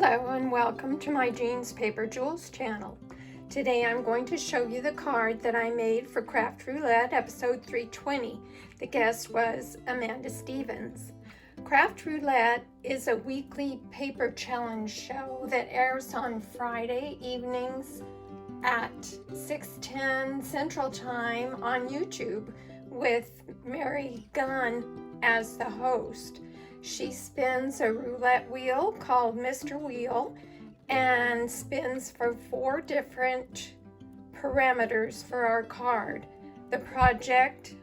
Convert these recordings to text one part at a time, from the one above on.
Hello and welcome to my Jeans Paper Jewels channel. Today I'm going to show you the card that I made for Craft Roulette episode 320. The guest was Amanda Stevens. Craft Roulette is a weekly paper challenge show that airs on Friday evenings at 6:10 Central Time on YouTube with Mary Gunn as the host. She spins a roulette wheel called Mr. Wheel and spins for 4 different parameters for our card. The project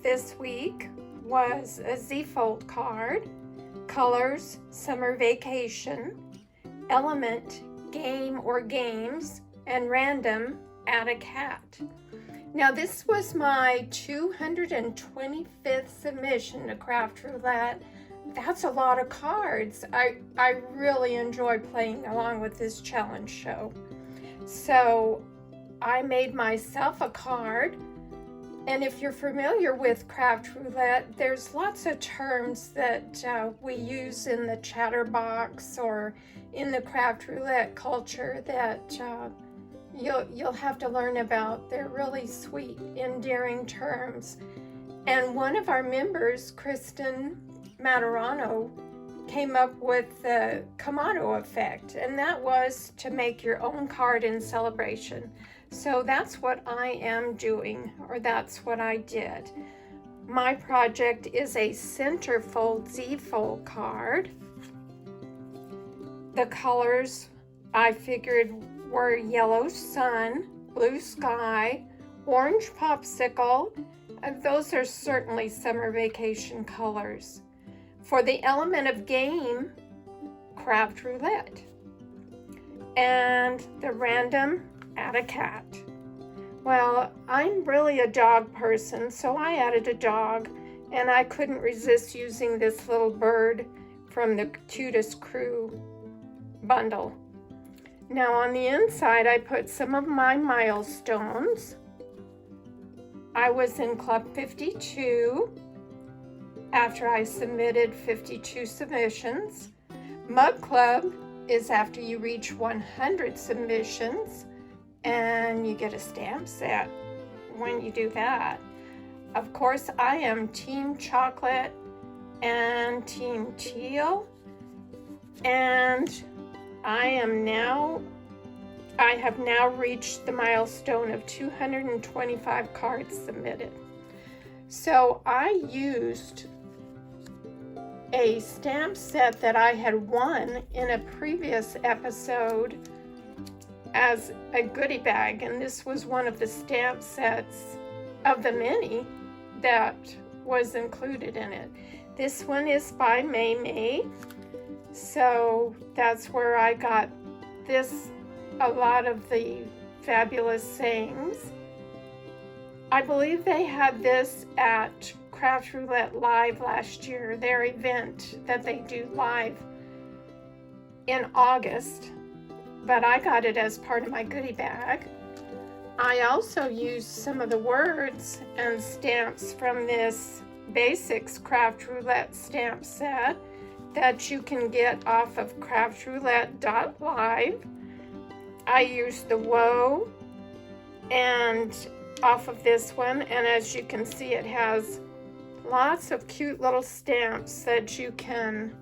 this week was a Z-fold card, colors, summer vacation, element, game or games, and random, add a cat. Now this was my 225th submission to Craft Roulette. That's a lot of cards. I really enjoy playing along with this challenge show. So I made myself a card, and if you're familiar with Craft Roulette, there's lots of terms that we use in the chatterbox or in the Craft Roulette culture that you'll have to learn about. They're really sweet, endearing terms. And one of our members, Kristen Materano, came up with the Kamado effect, and that was to make your own card in celebration. So that's what I am doing, or that's what I did. My project is a centerfold Z-fold card. The colors I figured were yellow sun, blue sky, orange popsicle, and those are certainly summer vacation colors. For the element of game, Craft Roulette. And the random, add a cat. Well, I'm really a dog person, so I added a dog, and I couldn't resist using this little bird from the Cutest Crew bundle. Now on the inside, I put some of my milestones. I was in Club 52 after I submitted 52 submissions. Mug Club is after you reach 100 submissions, and you get a stamp set when you do that. Of course, I am Team Chocolate and Team Teal, and I have now reached the milestone of 225 cards submitted. So I used a stamp set that I had won in a previous episode as a goodie bag, and this was one of the stamp sets of the many that was included in it. This one is by Maymay, so that's where I got a lot of the fabulous sayings. I believe they had this at Craft Roulette Live last year, their event that they do live in August, but I got it as part of my goodie bag. I also used some of the words and stamps from this Basics Craft Roulette stamp set that you can get off of CraftRoulette.live. I used the woe and off of this one, and as you can see, it has lots of cute little stamps that you can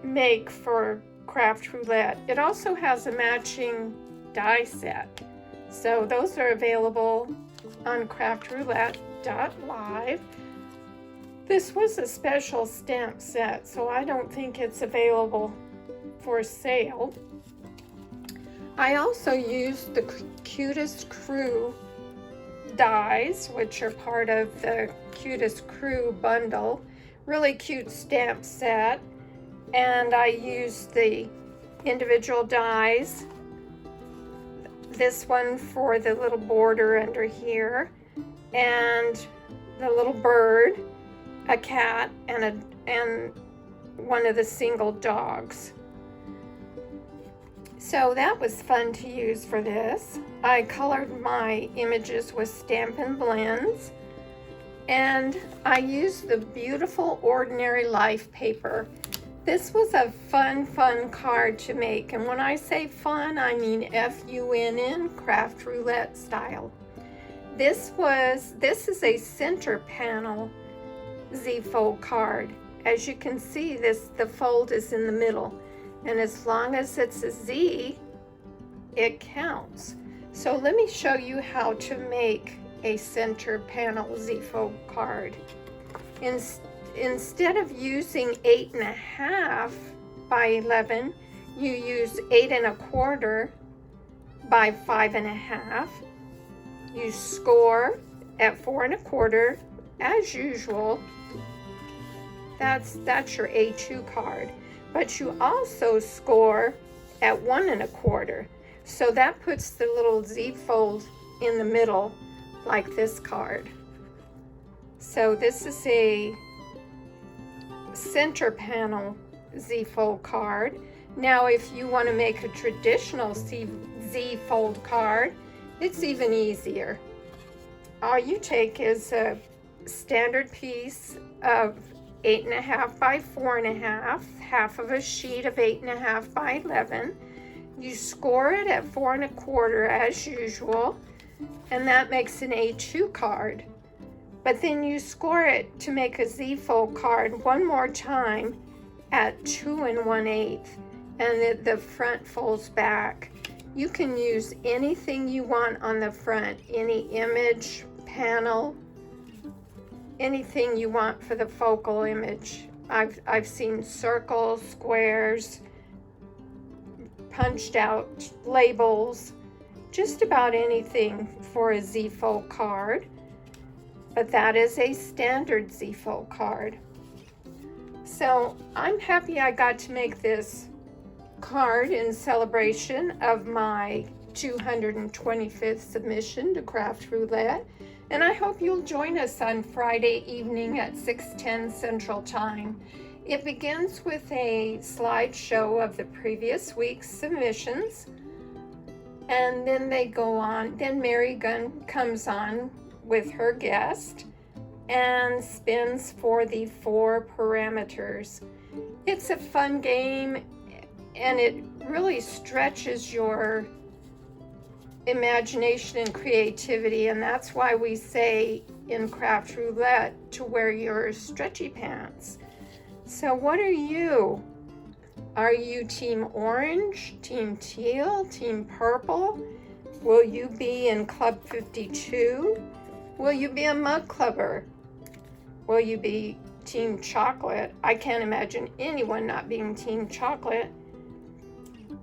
make for Craft Roulette. It also has a matching die set, so those are available on CraftRoulette.live. This was a special stamp set, so I don't think it's available for sale. I also used the Cutest Crew dies, which are part of the Cutest Crew bundle. Really cute stamp set. And I used the individual dies. This one for the little border under here, and the little bird, a cat, and one of the single dogs. So that was fun to use for this. I colored my images with Stampin' Blends, and I used the beautiful Ordinary Life paper This was a fun card to make, and when I say fun, I mean F-U-N-N, Craft Roulette style. This is a center panel Z-fold card. As you can see, the fold is in the middle, and as long as it's a Z, it counts. So let me show you how to make a center panel Z-fold card. Instead of using 8.5 by 11, you use 8 1/4 by 5 1/2. You score at 4 1/4 as usual. That's your A2 card. But you also score at 1 1/4. So that puts the little Z fold in the middle like this card. So this is a center panel Z-fold card. Now if you want to make a traditional Z-fold card, it's even easier. All you take is a standard piece of 8.5 by 4.5, half of a sheet of 8.5 by 11. You score it at 4 1/4 as usual, and that makes an A2 card. But then you score it to make a Z-fold card one more time at 2 1/8, and the front folds back. You can use anything you want on the front, any image, panel, anything you want for the focal image. I've seen circles, squares, punched out labels, just about anything for a Z-fold card. But that is a standard Z-fold card. So I'm happy I got to make this card in celebration of my 225th submission to Craft Roulette. And I hope you'll join us on Friday evening at 6:10 Central Time. It begins with a slideshow of the previous week's submissions. And then they go on, then Mary Gunn comes on with her guest and spins for the 4 parameters. It's a fun game, and it really stretches your imagination and creativity, and that's why we say in Craft Roulette to wear your stretchy pants. So what are you? Are you team orange, team teal, team purple? Will you be in Club 52? Will you be a mug clubber? Will you be team chocolate? I can't imagine anyone not being team chocolate.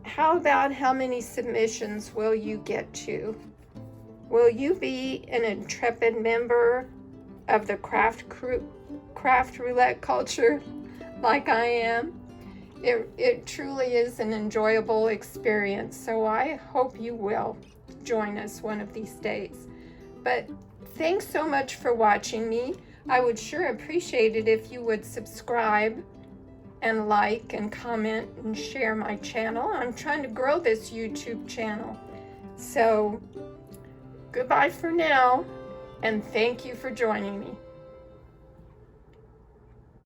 How about how many submissions will you get to? Will you be an intrepid member of the Craft Roulette Culture like I am? It truly is an enjoyable experience, so I hope you will join us one of these days. But thanks so much for watching me. I would sure appreciate it if you would subscribe and like and comment and share my channel. I'm trying to grow this YouTube channel. So goodbye for now, and thank you for joining me.